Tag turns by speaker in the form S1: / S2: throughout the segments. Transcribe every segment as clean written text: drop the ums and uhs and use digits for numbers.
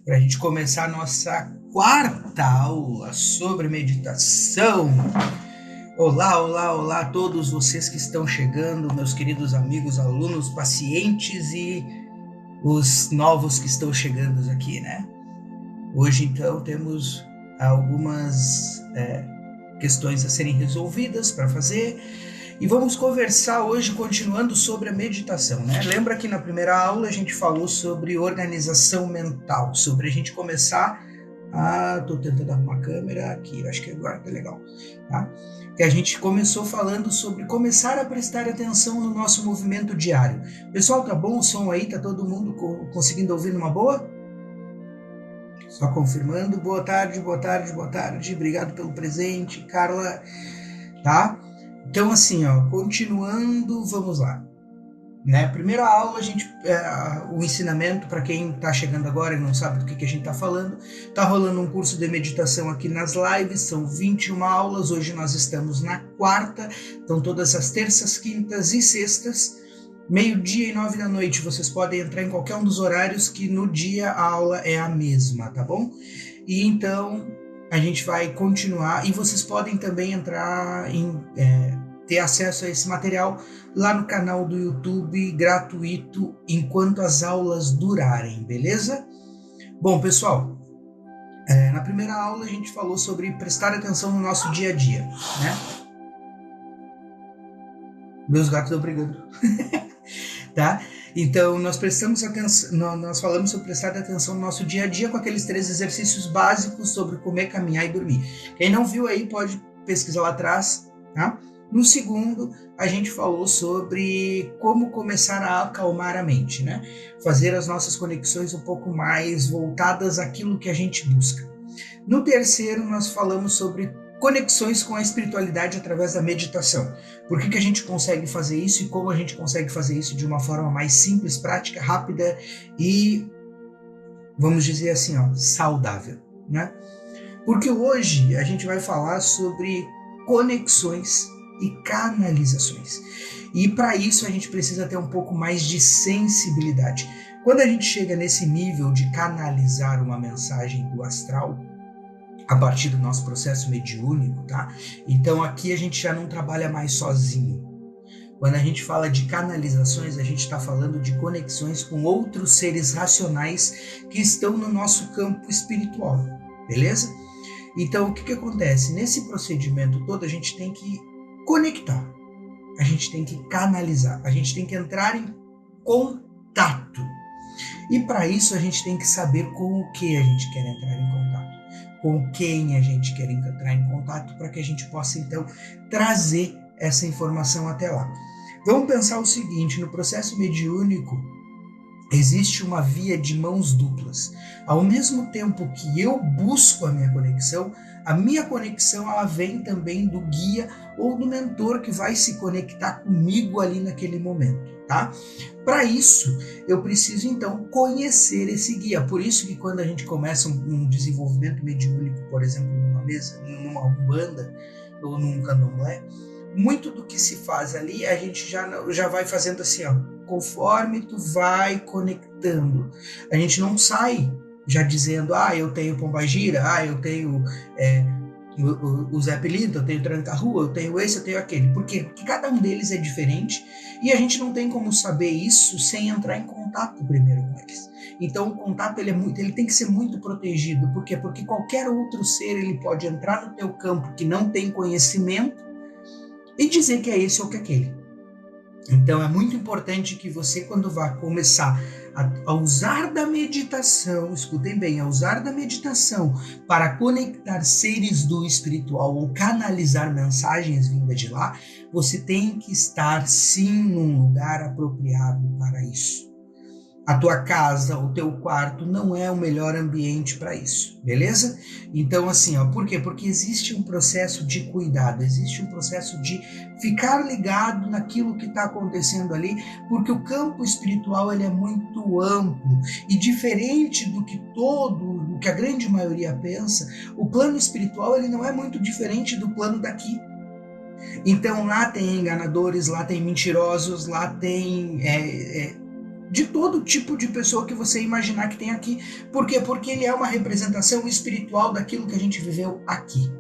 S1: para a gente começar a nossa quarta aula sobre meditação. Olá, olá, olá a todos vocês que estão chegando, meus queridos amigos, alunos, pacientes e os novos que estão chegando aqui, né? Hoje, então, temos algumas questões a serem resolvidas para fazer. E vamos conversar hoje, continuando sobre a meditação, né? Lembra que na primeira aula a gente falou sobre organização mental, sobre a gente começar a... Tô tentando arrumar a câmera aqui, acho que agora tá legal, tá? Que a gente começou falando sobre começar a prestar atenção no nosso movimento diário. Pessoal, tá bom o som aí? Tá todo mundo conseguindo ouvir numa boa? Só confirmando. Boa tarde, boa tarde, boa tarde. Obrigado pelo presente, Carla, tá? Então, assim, ó, continuando, vamos lá. Né? Primeira aula, o ensinamento, para quem está chegando agora e não sabe do que a gente está falando, está rolando um curso de meditação aqui nas lives, são 21 aulas, hoje nós estamos na quarta, então todas as terças, quintas e sextas, meio-dia e 9 da noite, vocês podem entrar em qualquer um dos horários que no dia a aula é a mesma, tá bom? E então a gente vai continuar e vocês podem também entrar ter acesso a esse material lá no canal do YouTube gratuito enquanto as aulas durarem, beleza? Bom, pessoal, na primeira aula a gente falou sobre prestar atenção no nosso dia a dia, né? Meus gatos estão brigando. Tá? Então, nós falamos sobre prestar atenção no nosso dia a dia com aqueles 3 exercícios básicos sobre comer, caminhar e dormir. Quem não viu aí pode pesquisar lá atrás, tá? No segundo, a gente falou sobre como começar a acalmar a mente, né? Fazer as nossas conexões um pouco mais voltadas àquilo que a gente busca. No terceiro, nós falamos sobre conexões com a espiritualidade através da meditação. Por que a gente consegue fazer isso e como a gente consegue fazer isso de uma forma mais simples, prática, rápida e, vamos dizer assim, ó, saudável, né? Porque hoje a gente vai falar sobre conexões e canalizações. E para isso a gente precisa ter um pouco mais de sensibilidade. Quando a gente chega nesse nível de canalizar uma mensagem do astral, a partir do nosso processo mediúnico, tá? Então aqui a gente já não trabalha mais sozinho. Quando a gente fala de canalizações, a gente está falando de conexões com outros seres racionais que estão no nosso campo espiritual, beleza? Então o que acontece? Nesse procedimento todo a gente tem que conectar, a gente tem que canalizar, a gente tem que entrar em contato. E para isso a gente tem que saber com o que a gente quer entrar em contato, com quem a gente quer entrar em contato, para que a gente possa então trazer essa informação até lá. Vamos pensar o seguinte: no processo mediúnico existe uma via de mãos duplas. Ao mesmo tempo que eu busco a minha conexão ela vem também do guia ou do mentor que vai se conectar comigo ali naquele momento, tá? Para isso, eu preciso então conhecer esse guia. Por isso que quando a gente começa um desenvolvimento mediúnico, por exemplo, numa mesa, numa umbanda ou num candomblé, muito do que se faz ali a gente já vai fazendo assim, ó, conforme tu vai conectando. A gente não sai já dizendo, eu tenho pombagira, eu tenho o Zé Pelito, eu tenho tranca-rua, eu tenho esse, eu tenho aquele. Por quê? Porque cada um deles é diferente e a gente não tem como saber isso sem entrar em contato primeiro com eles. Então o contato ele tem que ser muito protegido. Por quê? Porque qualquer outro ser ele pode entrar no teu campo que não tem conhecimento e dizer que é esse ou que é aquele. Então é muito importante que você, quando vá começar a usar da meditação, escutem bem, a usar da meditação para conectar seres do espiritual ou canalizar mensagens vindas de lá, você tem que estar sim num lugar apropriado para isso. A tua casa, o teu quarto não é o melhor ambiente para isso, beleza? Então assim, por quê? Porque existe um processo de cuidado, existe um processo de ficar ligado naquilo que está acontecendo ali, porque o campo espiritual ele é muito amplo e diferente do que a grande maioria pensa, o plano espiritual ele não é muito diferente do plano daqui. Então lá tem enganadores, lá tem mentirosos, lá tem de todo tipo de pessoa que você imaginar que tem aqui. Por quê? Porque ele é uma representação espiritual daquilo que a gente viveu aqui.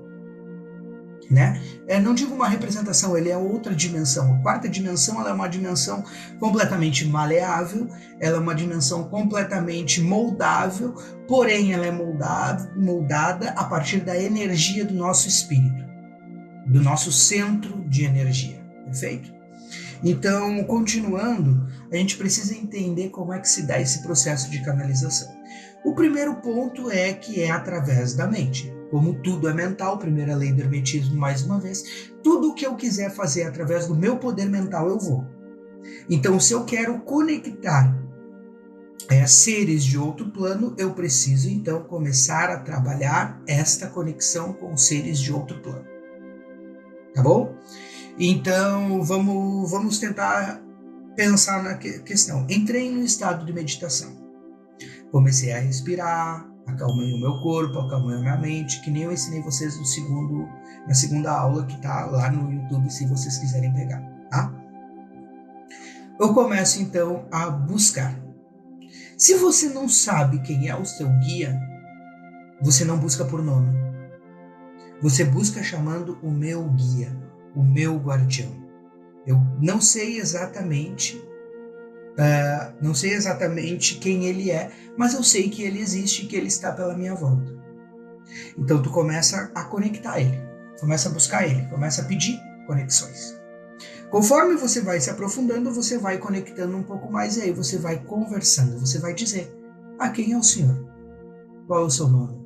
S1: Né? Não digo uma representação, ele é outra dimensão. A quarta dimensão, ela é uma dimensão completamente maleável, ela é uma dimensão completamente moldável, porém ela é moldada a partir da energia do nosso espírito, do nosso centro de energia, perfeito? Então, continuando, a gente precisa entender como é que se dá esse processo de canalização. O primeiro ponto é que é através da mente. Como tudo é mental, primeira lei do hermetismo mais uma vez, tudo o que eu quiser fazer através do meu poder mental eu vou. Então, se eu quero conectar seres de outro plano, eu preciso então começar a trabalhar esta conexão com seres de outro plano. Tá bom? Então, vamos tentar pensar na questão. Entrei no estado de meditação. Comecei a respirar, acalmei o meu corpo, acalmei a minha mente, que nem eu ensinei vocês na segunda aula que tá lá no YouTube, se vocês quiserem pegar, tá? Eu começo então a buscar. Se você não sabe quem é o seu guia, você não busca por nome. Você busca chamando o meu guia, o meu guardião. Eu não sei exatamente quem ele é, mas eu sei que ele existe e que ele está pela minha volta. Então tu começa a conectar ele, começa a buscar ele, começa a pedir conexões. Conforme você vai se aprofundando, você vai conectando um pouco mais e aí você vai conversando, você vai dizer: quem é o senhor? Qual é o seu nome?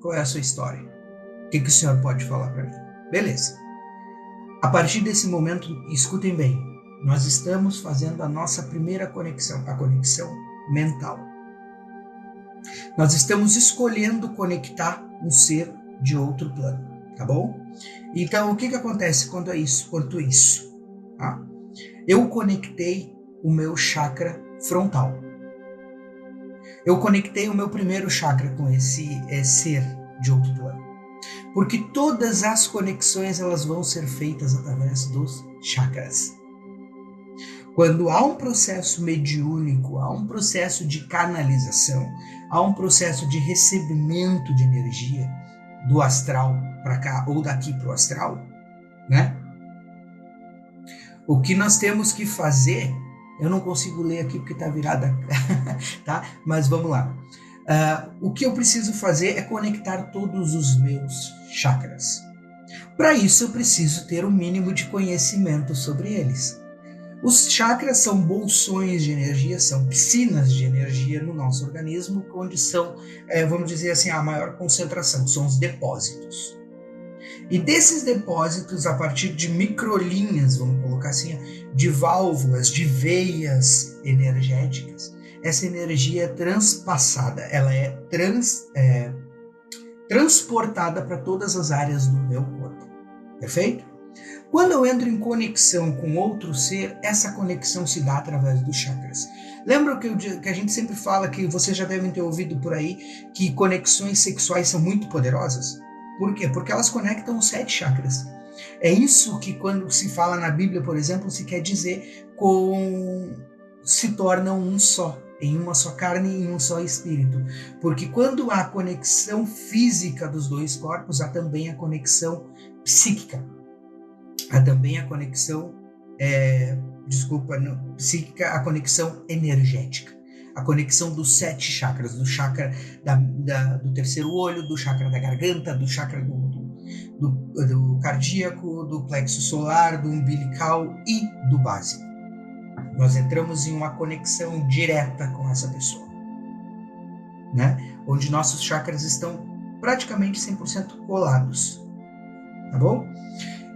S1: Qual é a sua história? O que o senhor pode falar para mim? Beleza. A partir desse momento, escutem bem, nós estamos fazendo a nossa primeira conexão, a conexão mental. Nós estamos escolhendo conectar um ser de outro plano, tá bom? Então, o que acontece quanto isso? Tá? Eu conectei o meu chakra frontal. Eu conectei o meu primeiro chakra com esse ser de outro plano. Porque todas as conexões elas vão ser feitas através dos chakras. Quando há um processo mediúnico, há um processo de canalização, há um processo de recebimento de energia do astral para cá ou daqui para o astral, né? O que nós temos que fazer, eu não consigo ler aqui porque está virada, tá? Mas vamos lá. O que eu preciso fazer é conectar todos os meus chakras. Para isso eu preciso ter um mínimo de conhecimento sobre eles. Os chakras são bolsões de energia, são piscinas de energia no nosso organismo, onde são, vamos dizer assim, a maior concentração, são os depósitos. E desses depósitos, a partir de microlinhas, vamos colocar assim, de válvulas, de veias energéticas, essa energia é transpassada, ela é transportada para todas as áreas do meu corpo. Perfeito? Quando eu entro em conexão com outro ser, essa conexão se dá através dos chakras. Lembra que a gente sempre fala, que vocês já devem ter ouvido por aí, que conexões sexuais são muito poderosas? Por quê? Porque elas conectam os 7 chakras. É isso que quando se fala na Bíblia, por exemplo, se quer dizer se tornam um só, em uma só carne e em um só espírito. Porque quando há conexão física dos dois corpos, há também a conexão psíquica. Há também a conexão, psíquica, a conexão energética. A conexão dos 7 chakras, do chakra do terceiro olho, do chakra da garganta, do chakra do cardíaco, do plexo solar, do umbilical e do básico. Nós entramos em uma conexão direta com essa pessoa, né? Onde nossos chakras estão praticamente 100% colados, tá bom?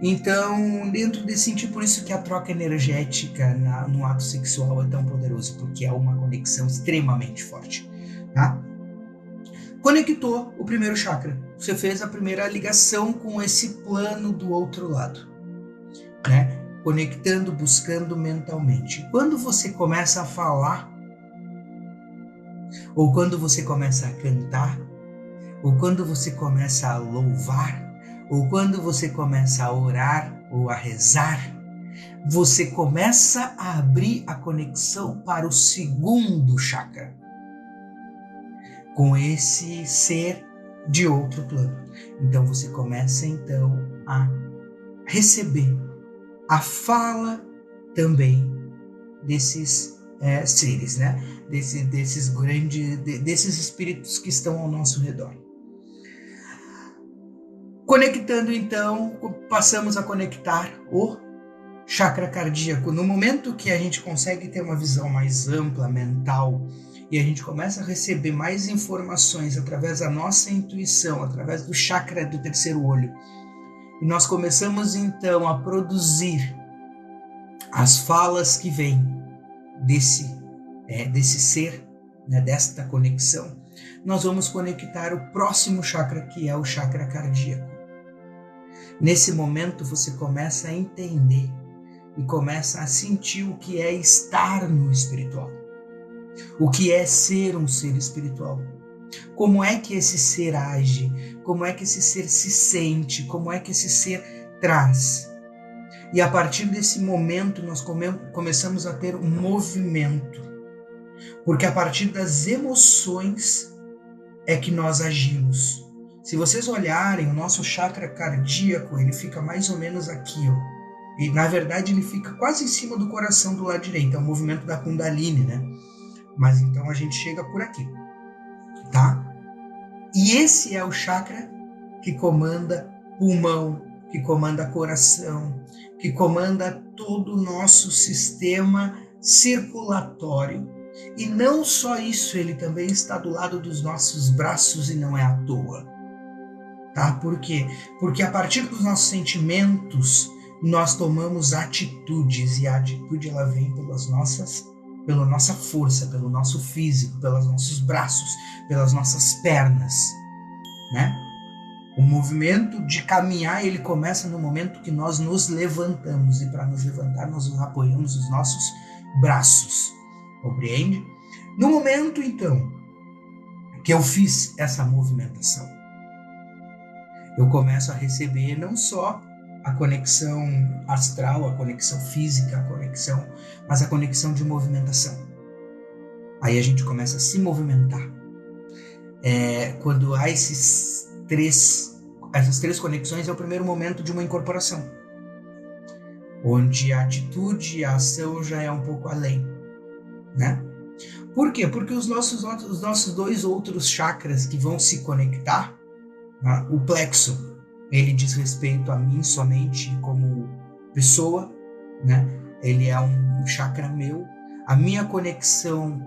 S1: Então, dentro desse sentido, por isso que a troca energética no ato sexual é tão poderoso, porque é uma conexão extremamente forte, tá? Conectou o primeiro chakra, você fez a primeira ligação com esse plano do outro lado, né? Conectando, buscando mentalmente. Quando você começa a falar, ou quando você começa a cantar, ou quando você começa a louvar, ou quando você começa a orar ou a rezar, você começa a abrir a conexão para o segundo chakra, com esse ser de outro plano. Então você começa então a receber a fala também desses seres, né? Desses espíritos que estão ao nosso redor. Conectando então, passamos a conectar o chakra cardíaco. No momento que a gente consegue ter uma visão mais ampla, mental, e a gente começa a receber mais informações através da nossa intuição, através do chakra do terceiro olho, e nós começamos então a produzir as falas que vêm desse ser, né, desta conexão, nós vamos conectar o próximo chakra, que é o chakra cardíaco. Nesse momento você começa a entender e começa a sentir o que é estar no espiritual, o que é ser um ser espiritual, como é que esse ser age, como é que esse ser se sente, como é que esse ser traz. E a partir desse momento nós começamos a ter um movimento, porque a partir das emoções é que nós agimos. Se vocês olharem, o nosso chakra cardíaco, ele fica mais ou menos aqui, ó. E na verdade ele fica quase em cima do coração do lado direito, é o movimento da Kundalini, né? Mas então a gente chega por aqui, tá? E esse é o chakra que comanda pulmão, que comanda coração, que comanda todo o nosso sistema circulatório. E não só isso, ele também está do lado dos nossos braços e não é à toa. Tá? Por quê? Porque a partir dos nossos sentimentos, nós tomamos atitudes, e a atitude ela vem pela nossa força, pelo nosso físico, pelos nossos braços, pelas nossas pernas, né? O movimento de caminhar, ele começa no momento que nós nos levantamos, e para nos levantar nós apoiamos os nossos braços, compreende? No momento então que eu fiz essa movimentação, eu começo a receber não só a conexão astral, a conexão física, mas a conexão de movimentação. Aí a gente começa a se movimentar. Quando há essas três conexões, é o primeiro momento de uma incorporação, onde a atitude e a ação já é um pouco além, né? Por quê? Porque os nossos dois outros chakras que vão se conectar, né? O plexo, ele diz respeito a mim somente como pessoa, né? Ele é um chakra meu. A minha conexão,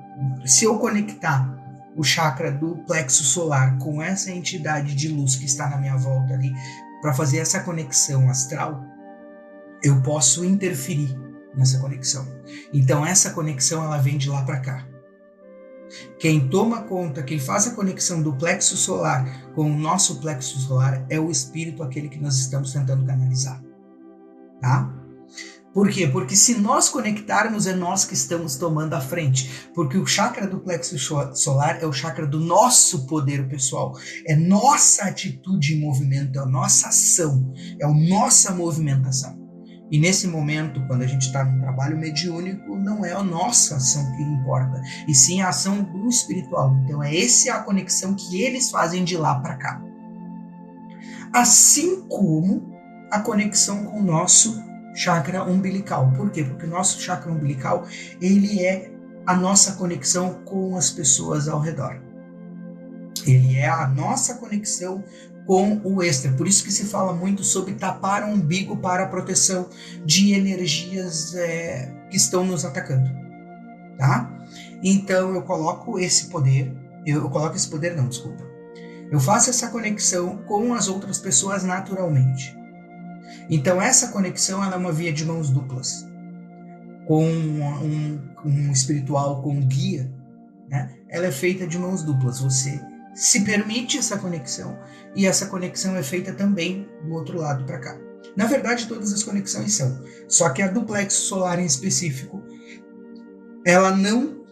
S1: se eu conectar o chakra do plexo solar com essa entidade de luz que está na minha volta ali, para fazer essa conexão astral, eu posso interferir nessa conexão. Então essa conexão ela vem de lá para cá. Quem toma conta, quem faz a conexão do plexo solar com o nosso plexo solar é o espírito, aquele que nós estamos tentando canalizar, tá? Por quê? Porque se nós conectarmos, é nós que estamos tomando a frente. Porque o chakra do plexo solar é o chakra do nosso poder pessoal. É nossa atitude em movimento, é a nossa ação, é a nossa movimentação. E nesse momento, quando a gente está num trabalho mediúnico, não é a nossa ação que importa, e sim a ação do espiritual. Então é essa a conexão que eles fazem de lá para cá. Assim como a conexão com o nosso chakra umbilical. Por quê? Porque o nosso chakra umbilical, ele é a nossa conexão com as pessoas ao redor. Ele é a nossa conexão com o extra. Por isso que se fala muito sobre tapar o umbigo para a proteção de energias que estão nos atacando. Tá? Então eu coloco esse poder, eu faço essa conexão com as outras pessoas naturalmente. Então essa conexão ela é uma via de mãos duplas. Com um espiritual, com um guia, né? Ela é feita de mãos duplas. Você se permite essa conexão, e essa conexão é feita também do outro lado para cá. Na verdade, todas as conexões são, só que a do plexo solar em específico, ela não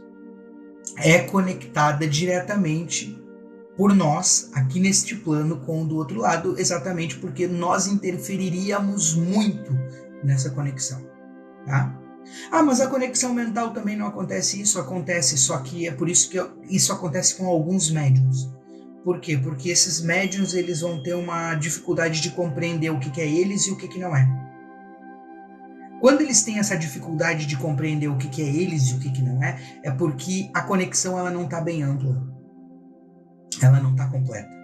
S1: é conectada diretamente por nós, aqui neste plano, com o do outro lado, exatamente porque nós interferiríamos muito nessa conexão. tá? Ah, mas a conexão mental também não acontece. Isso acontece, só que é por isso que isso acontece com alguns médiums. Por quê? Porque esses médiums eles vão ter uma dificuldade de compreender o que é eles e o que não é. Quando eles têm essa dificuldade de compreender o que é eles e o que não é porque a conexão ela não está bem ampla. Ela não está completa.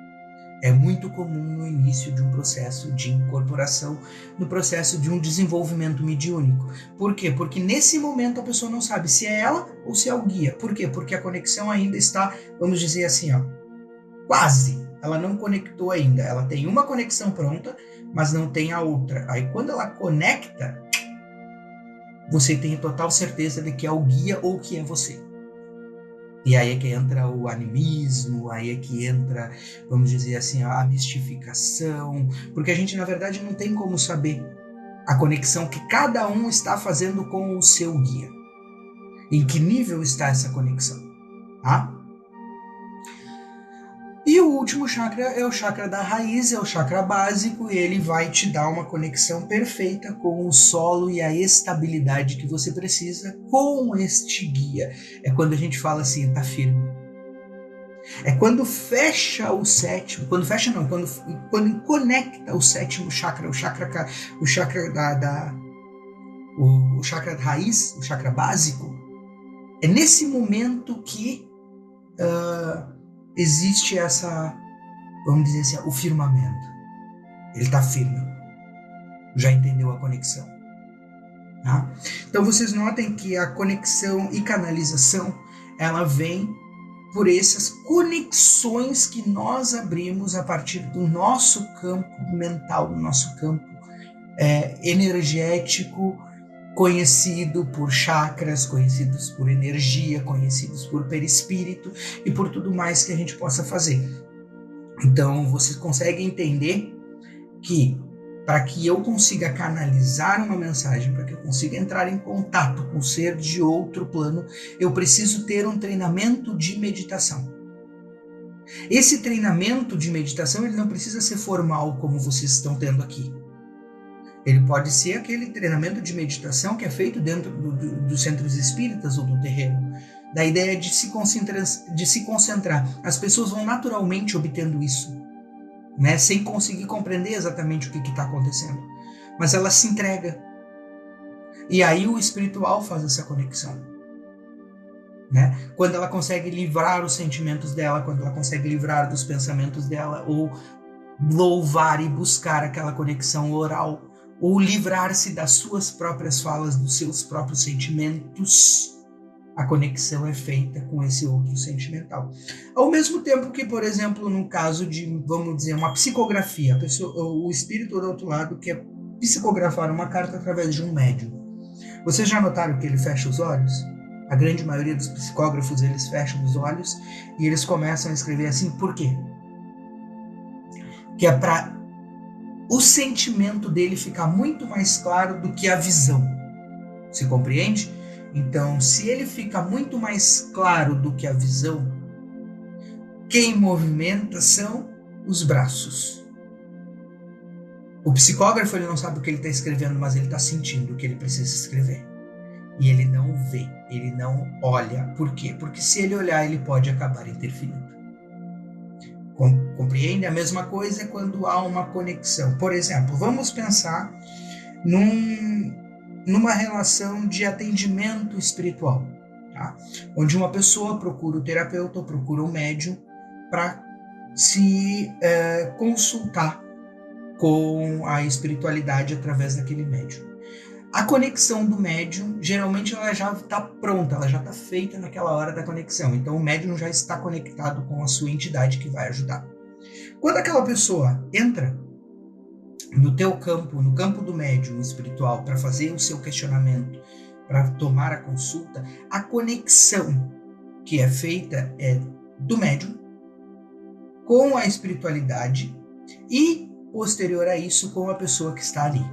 S1: É muito comum no início de um processo de incorporação, no processo de um desenvolvimento mediúnico. Por quê? Porque nesse momento a pessoa não sabe se é ela ou se é o guia. Por quê? Porque a conexão ainda está, vamos dizer assim, ó, quase. Ela não conectou ainda. Ela tem uma conexão pronta, mas não tem a outra. Aí quando ela conecta, você tem total certeza de que é o guia ou que é você. E aí é que entra o animismo, aí é que entra, vamos dizer assim, a mistificação, porque a gente, na verdade, não tem como saber a conexão que cada um está fazendo com o seu guia. Em que nível está essa conexão, tá? E o último chakra é o chakra da raiz, é o chakra básico, e ele vai te dar uma conexão perfeita com o solo e a estabilidade que você precisa com este guia. É quando a gente fala assim, tá firme. É quando fecha o sétimo, quando fecha não, quando conecta o sétimo chakra, o chakra da raiz, o chakra básico, é nesse momento que existe essa, vamos dizer assim, o firmamento. Ele está firme. Já entendeu a conexão. Tá? Então vocês notem que a conexão e canalização, ela vem por essas conexões que nós abrimos a partir do nosso campo mental, do nosso campo energético, conhecido por chakras, conhecidos por energia, conhecidos por perispírito e por tudo mais que a gente possa fazer. Então, você consegue entender que para que eu consiga canalizar uma mensagem, para que eu consiga entrar em contato com um ser de outro plano, eu preciso ter um treinamento de meditação. Esse treinamento de meditação ele não precisa ser formal como vocês estão tendo aqui. Ele pode ser aquele treinamento de meditação que é feito dentro dos centros espíritas ou do terreiro. Da ideia de se concentrar. As pessoas vão naturalmente obtendo isso, né? Sem conseguir compreender exatamente o que está acontecendo. Mas ela se entrega. E aí o espiritual faz essa conexão. Né? Quando ela consegue livrar os sentimentos dela, quando ela consegue livrar dos pensamentos dela, ou louvar e buscar aquela conexão oral, ou livrar-se das suas próprias falas, dos seus próprios sentimentos, a conexão é feita com esse outro sentimental. Ao mesmo tempo que, por exemplo, no caso de, vamos dizer, uma psicografia, o espírito do outro lado quer psicografar uma carta através de um médium. Vocês já notaram que ele fecha os olhos? A grande maioria dos psicógrafos, eles fecham os olhos e eles começam a escrever assim, por quê? Que é para o sentimento dele ficar muito mais claro do que a visão. Se compreende? Então, se ele fica muito mais claro do que a visão, quem movimenta são os braços. O psicógrafo ele não sabe o que ele está escrevendo, mas ele está sentindo o que ele precisa escrever. E ele não vê, ele não olha. Por quê? Porque se ele olhar, ele pode acabar interferindo. Compreende? A mesma coisa é quando há uma conexão. Por exemplo, vamos pensar numa relação de atendimento espiritual, tá? Onde uma pessoa procura o terapeuta ou procura o médium para se consultar com a espiritualidade através daquele médium. A conexão do médium, geralmente ela já está pronta, ela já está feita naquela hora da conexão. Então o médium já está conectado com a sua entidade que vai ajudar. Quando aquela pessoa entra no teu campo, no campo do médium espiritual, para fazer o seu questionamento, para tomar a consulta, a conexão que é feita é do médium com a espiritualidade e, posterior a isso, com a pessoa que está ali,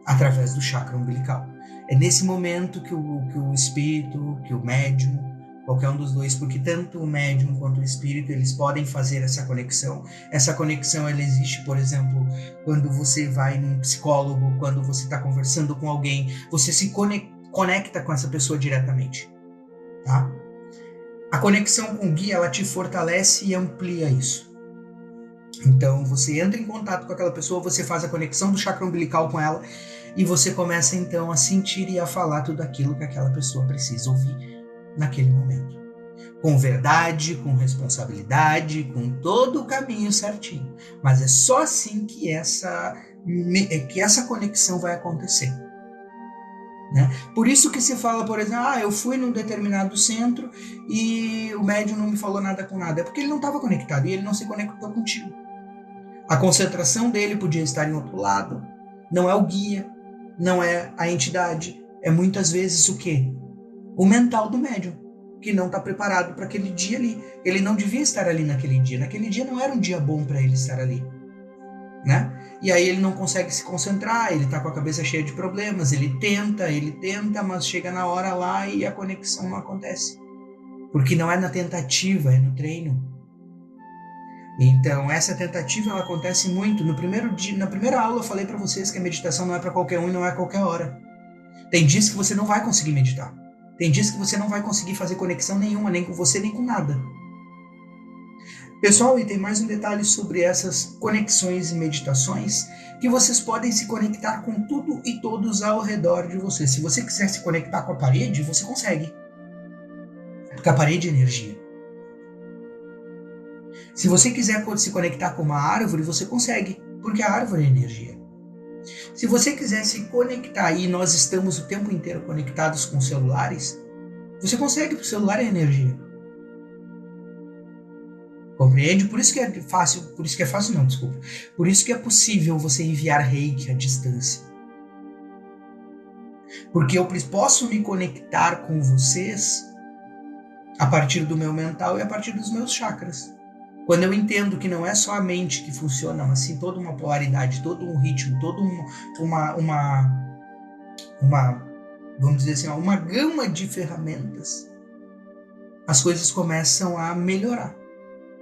S1: através do chakra umbilical. É nesse momento que o espírito, que o médium qualquer um dos dois, porque tanto o médium quanto o espírito, eles podem fazer essa conexão. Essa conexão, ela existe, por exemplo, quando você vai num psicólogo, quando você está conversando com alguém, você se conecta com essa pessoa diretamente, tá? A conexão com o guia, ela te fortalece e amplia isso. Então, você entra em contato com aquela pessoa, você faz a conexão do chakra umbilical com ela e você começa, então, a sentir e a falar tudo aquilo que aquela pessoa precisa ouvir naquele momento. Com verdade, com responsabilidade, com todo o caminho certinho. Mas é só assim que essa conexão vai acontecer. Né? Por isso que se fala, por exemplo, eu fui num determinado centro e o médium não me falou nada com nada. É porque ele não estava conectado e ele não se conectou contigo. A concentração dele podia estar em outro lado. Não é o guia, não é a entidade. É muitas vezes o quê? O mental do médium, que não está preparado para aquele dia ali. Ele não devia estar ali naquele dia. Naquele dia não era um dia bom para ele estar ali. Né? E aí ele não consegue se concentrar, ele está com a cabeça cheia de problemas, ele tenta, mas chega na hora lá e a conexão não acontece. Porque não é na tentativa, é no treino. Então, essa tentativa ela acontece muito. No primeiro dia, na primeira aula eu falei para vocês que a meditação não é para qualquer um e não é a qualquer hora. Tem dias que você não vai conseguir meditar. Tem dias que você não vai conseguir fazer conexão nenhuma, nem com você, nem com nada. Pessoal, e tem mais um detalhe sobre essas conexões e meditações, que vocês podem se conectar com tudo e todos ao redor de você. Se você quiser se conectar com a parede, você consegue. Porque a parede é energia. Se você quiser se conectar com uma árvore, você consegue, porque a árvore é energia. Se você quiser se conectar, e nós estamos o tempo inteiro conectados com celulares, você consegue, porque o celular é energia. Compreende? Por isso que é fácil, por isso que é possível você enviar reiki à distância. Porque eu posso me conectar com vocês a partir do meu mental e a partir dos meus chakras. Quando eu entendo que não é só a mente que funciona, mas sim toda uma polaridade, todo um ritmo, toda vamos dizer assim, uma gama de ferramentas, as coisas começam a melhorar.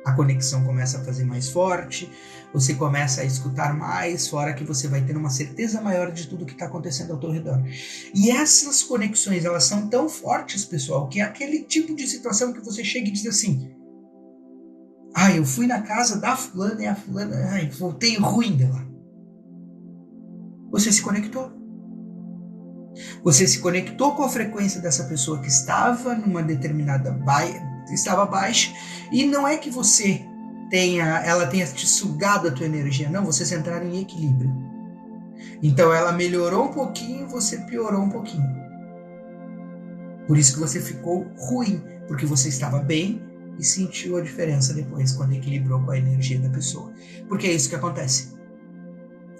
S1: A conexão começa a fazer mais forte, você começa a escutar mais, fora que você vai ter uma certeza maior de tudo que está acontecendo ao teu redor. E essas conexões, elas são tão fortes, pessoal, que é aquele tipo de situação que você chega e diz assim: eu fui na casa da fulana e a fulana, voltei ruim dela. Você se conectou. Você se conectou com a frequência dessa pessoa que estava numa determinada estava baixa, e não é que ela tenha te sugado a tua energia, não, vocês entraram em equilíbrio. Então ela melhorou um pouquinho, você piorou um pouquinho. Por isso que você ficou ruim, porque você estava bem e sentiu a diferença depois, quando equilibrou com a energia da pessoa. Porque é isso que acontece.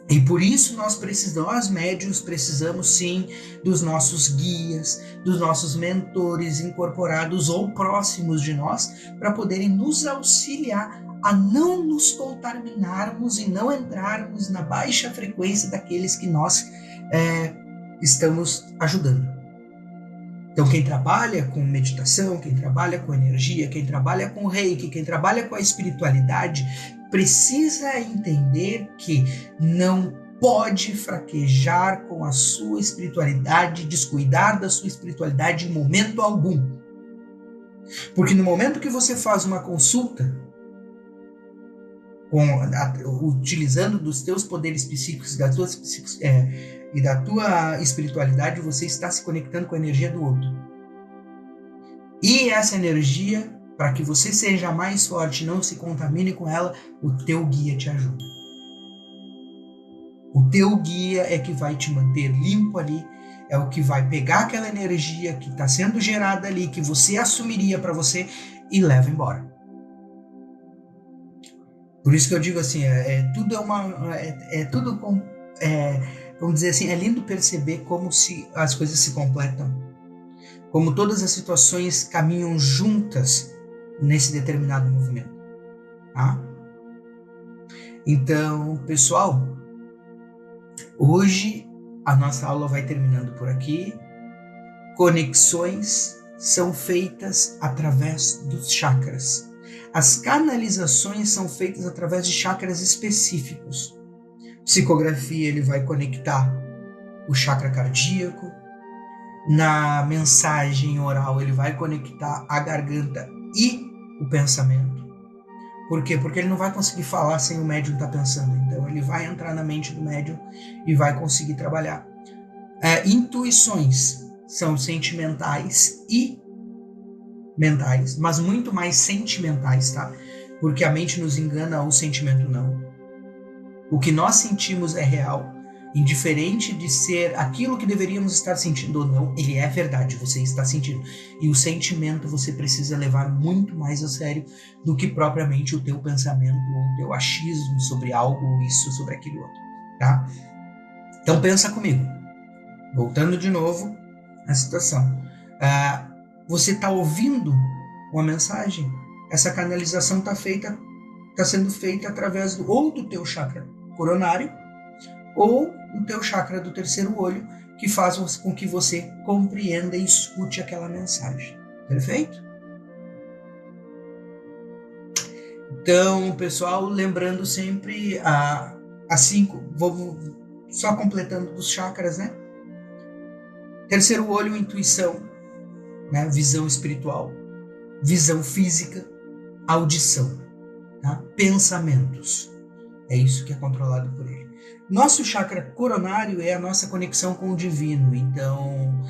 S1: E por isso nós médiuns precisamos sim dos nossos guias, dos nossos mentores incorporados ou próximos de nós, para poderem nos auxiliar a não nos contaminarmos e não entrarmos na baixa frequência daqueles que nós estamos ajudando. Então quem trabalha com meditação, quem trabalha com energia, quem trabalha com reiki, quem trabalha com a espiritualidade, precisa entender que não pode fraquejar com a sua espiritualidade, descuidar da sua espiritualidade em momento algum. Porque no momento que você faz uma consulta, utilizando dos teus poderes psíquicos e da tua espiritualidade, você está se conectando com a energia do outro. E essa energia, para que você seja mais forte e não se contamine com ela, o teu guia te ajuda. O teu guia é que vai te manter limpo ali, é o que vai pegar aquela energia que está sendo gerada ali, que você assumiria para você, e leva embora. Por isso que eu digo assim, vamos dizer assim, é lindo perceber como se as coisas se completam, como todas as situações caminham juntas nesse determinado movimento. Tá? Então, pessoal, hoje a nossa aula vai terminando por aqui. Conexões são feitas através dos chakras. As canalizações são feitas através de chakras específicos. Psicografia, ele vai conectar o chakra cardíaco. Na mensagem oral, ele vai conectar a garganta e o pensamento. Por quê? Porque ele não vai conseguir falar sem o médium estar pensando. Então, ele vai entrar na mente do médium e vai conseguir trabalhar. Intuições são sentimentais e mentais, mas muito mais sentimentais, tá? Porque a mente nos engana, o sentimento não. O que nós sentimos é real, indiferente de ser aquilo que deveríamos estar sentindo ou não, ele é verdade, você está sentindo. E o sentimento você precisa levar muito mais a sério do que propriamente o teu pensamento ou o teu achismo sobre algo, isso, sobre aquilo outro, tá? Então pensa comigo, voltando de novo à situação. Você está ouvindo uma mensagem, essa canalização está sendo feita através ou do teu chakra coronário ou do teu chakra do terceiro olho, que faz com que você compreenda e escute aquela mensagem. Perfeito? Então, pessoal, lembrando sempre vou só completando dos chakras, né? Terceiro olho, intuição, né? Visão espiritual, visão física, audição, tá? Pensamentos. É isso que é controlado por ele. Nosso chakra coronário é a nossa conexão com o divino. Então,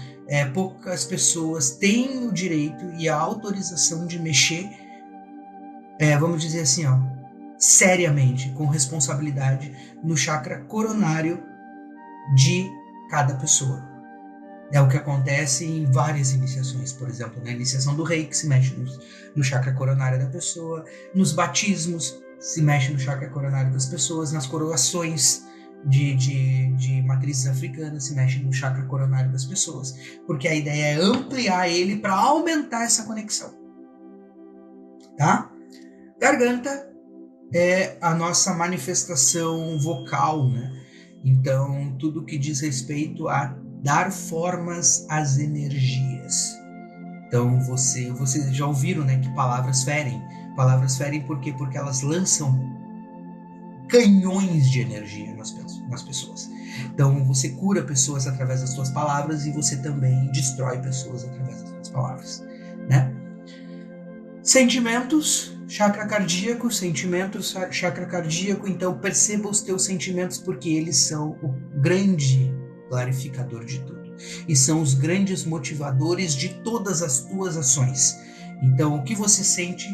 S1: poucas pessoas têm o direito e a autorização de mexer, vamos dizer assim, seriamente, com responsabilidade, no chakra coronário de cada pessoa. É o que acontece em várias iniciações. Por exemplo, na iniciação do rei, que se mexe no chakra coronário da pessoa, nos batismos, se mexe no chakra coronário das pessoas, nas coroações de matrizes africanas, se mexe no chakra coronário das pessoas, porque a ideia é ampliar ele para aumentar essa conexão, tá? Garganta é a nossa manifestação vocal, né? Então, tudo que diz respeito a dar formas às energias. Então, vocês já ouviram, né, que palavras ferem. Palavras ferem por quê? Porque elas lançam canhões de energia nas pessoas. Então, você cura pessoas através das suas palavras e você também destrói pessoas através das suas palavras, né? Sentimentos, chakra cardíaco, sentimentos, chakra cardíaco. Então, perceba os teus sentimentos, porque eles são o grande clarificador de tudo. E são os grandes motivadores de todas as tuas ações. Então, o que você sente?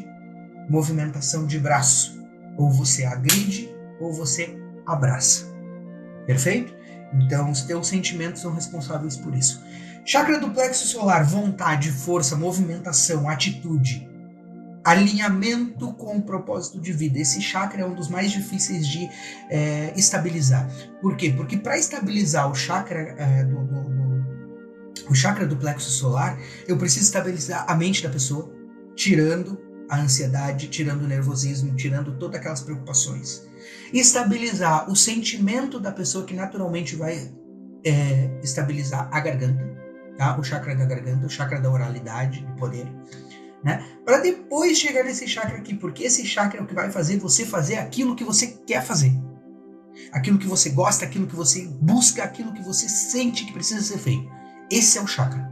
S1: Movimentação de braço. Ou você agride, ou você abraça. Perfeito? Então, os teus sentimentos são responsáveis por isso. Chakra do plexo solar, vontade, força, movimentação, atitude, alinhamento com o propósito de vida. Esse chakra é um dos mais difíceis de estabilizar. Por quê? Porque para estabilizar o chakra do plexo solar, eu preciso estabilizar a mente da pessoa, tirando a ansiedade, tirando o nervosismo, tirando todas aquelas preocupações. Estabilizar o sentimento da pessoa, que naturalmente vai estabilizar a garganta, tá? O chakra da garganta, o chakra da oralidade, do poder, né? Para depois chegar nesse chakra aqui, porque esse chakra é o que vai fazer você fazer aquilo que você quer fazer, aquilo que você gosta, aquilo que você busca, aquilo que você sente que precisa ser feito. Esse é o chakra.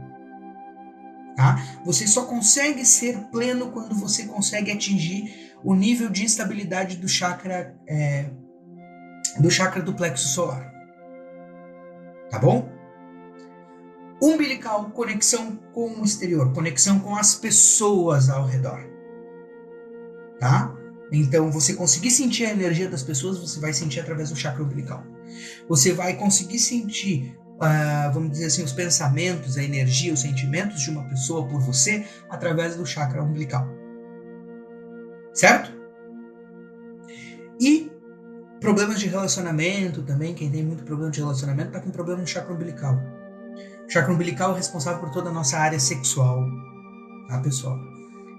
S1: Tá? Você só consegue ser pleno quando você consegue atingir o nível de estabilidade do chakra do plexo solar. Tá bom? Umbilical, conexão com o exterior, conexão com as pessoas ao redor. Tá? Então, você conseguir sentir a energia das pessoas, você vai sentir através do chakra umbilical. Você vai conseguir sentir, vamos dizer assim, os pensamentos, a energia, os sentimentos de uma pessoa por você através do chakra umbilical. Certo? E problemas de relacionamento também, quem tem muito problema de relacionamento está com problema no chakra umbilical. O chakra umbilical é responsável por toda a nossa área sexual, tá, pessoal?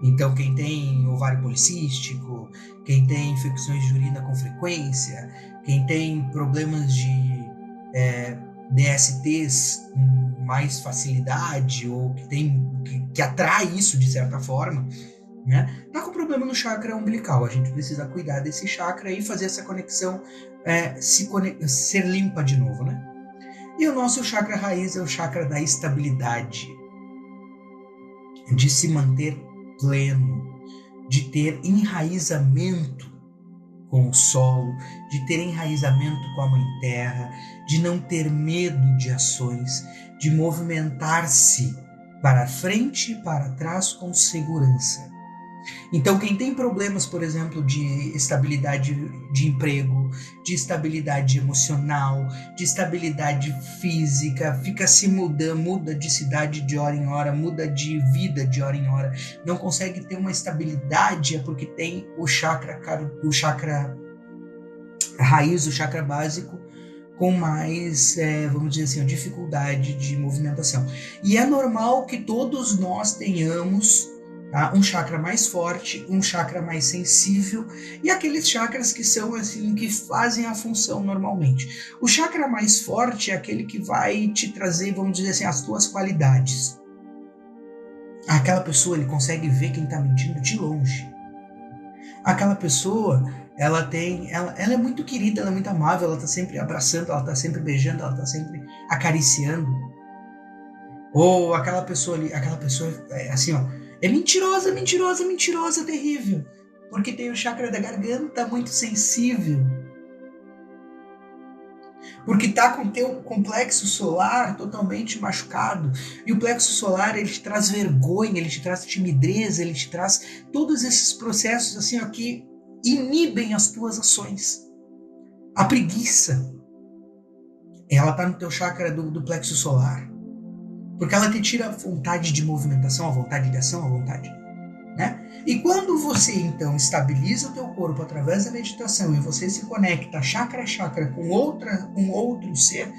S1: Então, quem tem ovário policístico, quem tem infecções de urina com frequência, quem tem problemas de DSTs com mais facilidade, ou que atrai isso de certa forma, né? Tá com problema no chakra umbilical. A gente precisa cuidar desse chakra e fazer essa conexão ser limpa de novo, né? E o nosso chakra raiz é o chakra da estabilidade, de se manter pleno, de ter enraizamento com o solo, de ter enraizamento com a mãe terra, de não ter medo de ações, de movimentar-se para frente e para trás com segurança. Então, quem tem problemas, por exemplo, de estabilidade de emprego, de estabilidade emocional, de estabilidade física, fica se mudando, muda de cidade de hora em hora, muda de vida de hora em hora, não consegue ter uma estabilidade, é porque tem o chakra raiz, o chakra básico, com mais, vamos dizer assim, dificuldade de movimentação. E é normal que todos nós tenhamos um chakra mais forte, um chakra mais sensível e aqueles chakras que são assim, que fazem a função normalmente. O chakra mais forte é aquele que vai te trazer, vamos dizer assim, as tuas qualidades. Aquela pessoa, ele consegue ver quem está mentindo de longe. Aquela pessoa, ela é muito querida, ela é muito amável, ela está sempre abraçando, ela está sempre beijando, ela está sempre acariciando. Ou aquela pessoa ali, assim, ó, é mentirosa, mentirosa, mentirosa, terrível. Porque tem o chakra da garganta muito sensível. Porque tá com o teu complexo solar totalmente machucado. E o plexo solar, ele te traz vergonha, ele te traz timidez, ele te traz todos esses processos assim, ó, que inibem as tuas ações. A preguiça, ela tá no teu chakra do plexo solar. Porque ela te tira a vontade de movimentação, a vontade de ação, a vontade, né? E quando você, então, estabiliza o teu corpo através da meditação e você se conecta chakra a chakra com outro ser,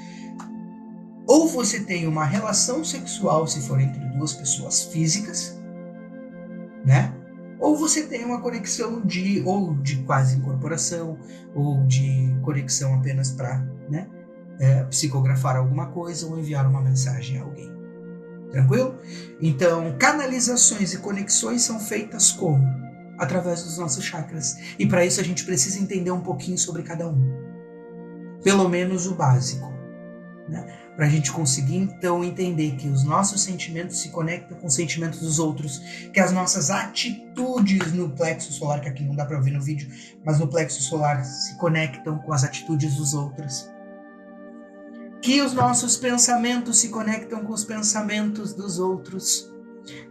S1: ou você tem uma relação sexual, se for entre duas pessoas físicas, né? Ou você tem uma conexão de quase incorporação, ou de conexão apenas para, né, psicografar alguma coisa ou enviar uma mensagem a alguém. Tranquilo? Então, canalizações e conexões são feitas como? Através dos nossos chakras. E para isso a gente precisa entender um pouquinho sobre cada um. Pelo menos o básico, né? Para a gente conseguir, então, entender que os nossos sentimentos se conectam com os sentimentos dos outros, que as nossas atitudes no plexo solar, que aqui não dá para ver no vídeo, mas no plexo solar se conectam com as atitudes dos outros. Que os nossos pensamentos se conectam com os pensamentos dos outros,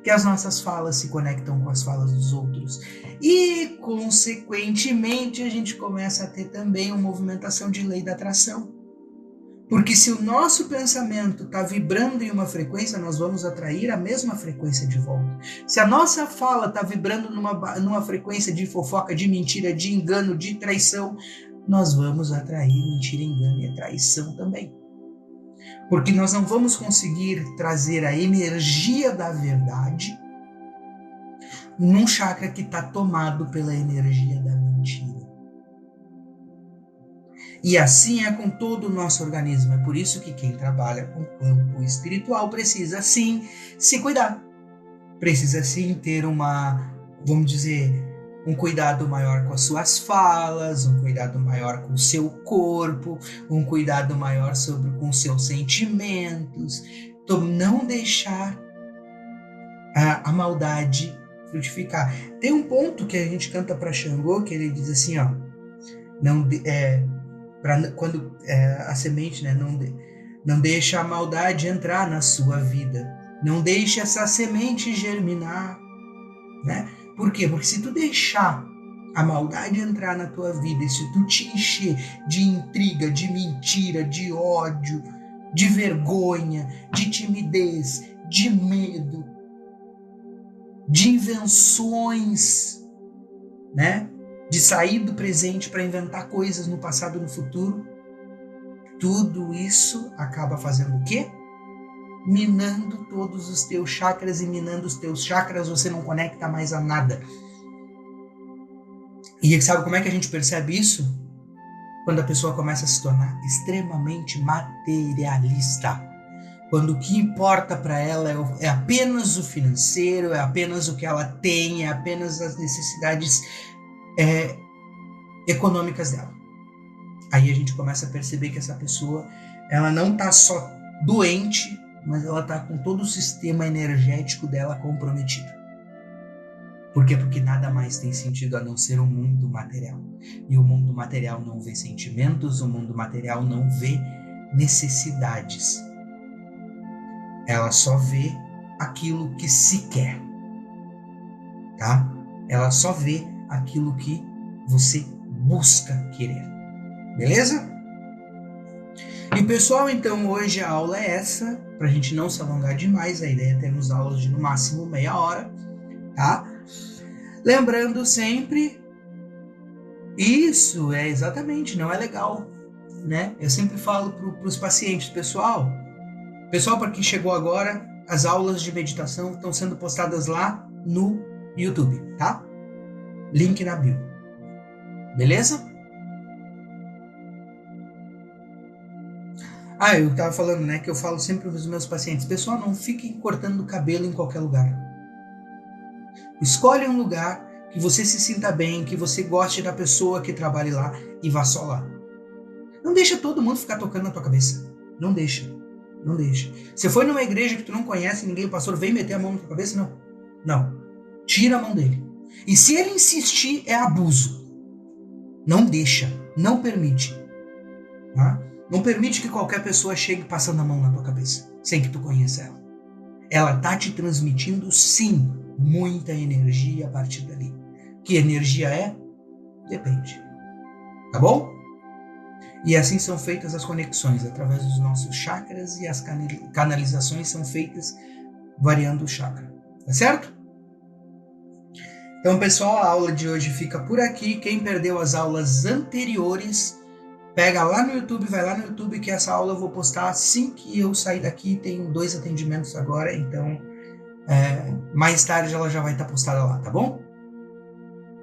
S1: que as nossas falas se conectam com as falas dos outros. E, consequentemente, a gente começa a ter também uma movimentação de lei da atração. Porque se o nosso pensamento está vibrando em uma frequência, nós vamos atrair a mesma frequência de volta. Se a nossa fala está vibrando numa frequência de fofoca, de mentira, de engano, de traição, nós vamos atrair mentira, engano e traição também. Porque nós não vamos conseguir trazer a energia da verdade num chakra que está tomado pela energia da mentira. E assim é com todo o nosso organismo. É por isso que quem trabalha com o campo espiritual precisa sim se cuidar. Precisa sim ter vamos dizer, um cuidado maior com as suas falas, um cuidado maior com o seu corpo, um cuidado maior com os seus sentimentos. Então, não deixar a maldade frutificar. Tem um ponto que a gente canta para Xangô, que ele diz assim, ó, quando a semente, né, não deixa a maldade entrar na sua vida, não deixe essa semente germinar, né? Por quê? Porque se tu deixar a maldade entrar na tua vida, e se tu te encher de intriga, de mentira, de ódio, de vergonha, de timidez, de medo, de invenções, né? De sair do presente para inventar coisas no passado e no futuro, tudo isso acaba fazendo o quê? Minando todos os teus chakras, e minando os teus chakras você não conecta mais a nada. E sabe como é que a gente percebe isso? quando a pessoa começa a se tornar extremamente materialista. Quando o que importa para ela é apenas o financeiro, é apenas o que ela tem, é apenas as necessidades econômicas dela. Aí a gente começa a perceber que essa pessoa, ela não está só doente, mas ela está com todo o sistema energético dela comprometido. Por quê? Porque nada mais tem sentido a não ser um mundo material. E o mundo material não vê sentimentos, o mundo material não vê necessidades. Ela só vê aquilo que se quer, tá? Ela só vê aquilo que você busca querer, beleza? E pessoal, então hoje a aula é essa, pra gente não se alongar demais, a ideia é termos aulas de no máximo meia hora, tá? Lembrando sempre, isso é exatamente, não é legal, né? Eu sempre falo pros pacientes, pessoal, para quem chegou agora, as aulas de meditação estão sendo postadas lá no YouTube, tá? Link na bio. Beleza? Eu tava falando, né, que eu falo sempre pros meus pacientes, pessoal, não fiquem cortando o cabelo em qualquer lugar. Escolhe um lugar que você se sinta bem, que você goste da pessoa que trabalhe lá e vá só lá. Não deixa todo mundo ficar tocando na tua cabeça. Não deixa. Não deixa. Você foi numa igreja que tu não conhece ninguém, o pastor veio meter a mão na tua cabeça? Não. Não. Tira a mão dele. E se ele insistir, é abuso. Não deixa. Não permite. Tá? Não permite que qualquer pessoa chegue passando a mão na tua cabeça, sem que tu conheça ela. Ela tá te transmitindo, sim, muita energia a partir dali. Que energia é? Depende. Tá bom? E assim são feitas as conexões, através dos nossos chakras, e as canalizações são feitas variando o chakra. Tá certo? Então, pessoal, a aula de hoje fica por aqui. Quem perdeu as aulas anteriores, pega lá no YouTube, vai lá no YouTube, que essa aula eu vou postar assim que eu sair daqui. Tenho 2 atendimentos agora, então mais tarde ela já vai estar postada lá, tá bom?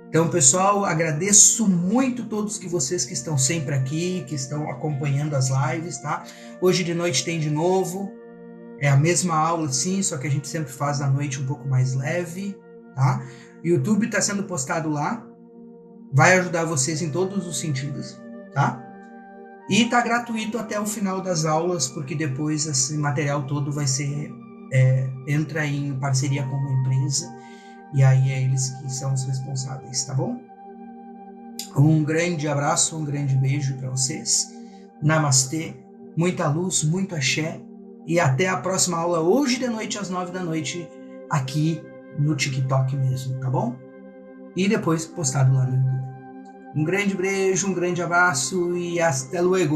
S1: Então, pessoal, agradeço muito todos vocês que estão sempre aqui, que estão acompanhando as lives, tá? Hoje de noite tem de novo, é a mesma aula sim, só que a gente sempre faz à noite um pouco mais leve, tá? O YouTube está sendo postado lá, vai ajudar vocês em todos os sentidos, tá? E tá gratuito até o final das aulas, porque depois esse material todo vai ser, entra em parceria com uma empresa, e aí é eles que são os responsáveis, tá bom? Um grande abraço, um grande beijo para vocês. Namastê, muita luz, muito axé, e até a próxima aula hoje de noite às 9 da noite, aqui no TikTok mesmo, tá bom? E depois postado lá no YouTube. Um grande beijo, um grande abraço e hasta luego.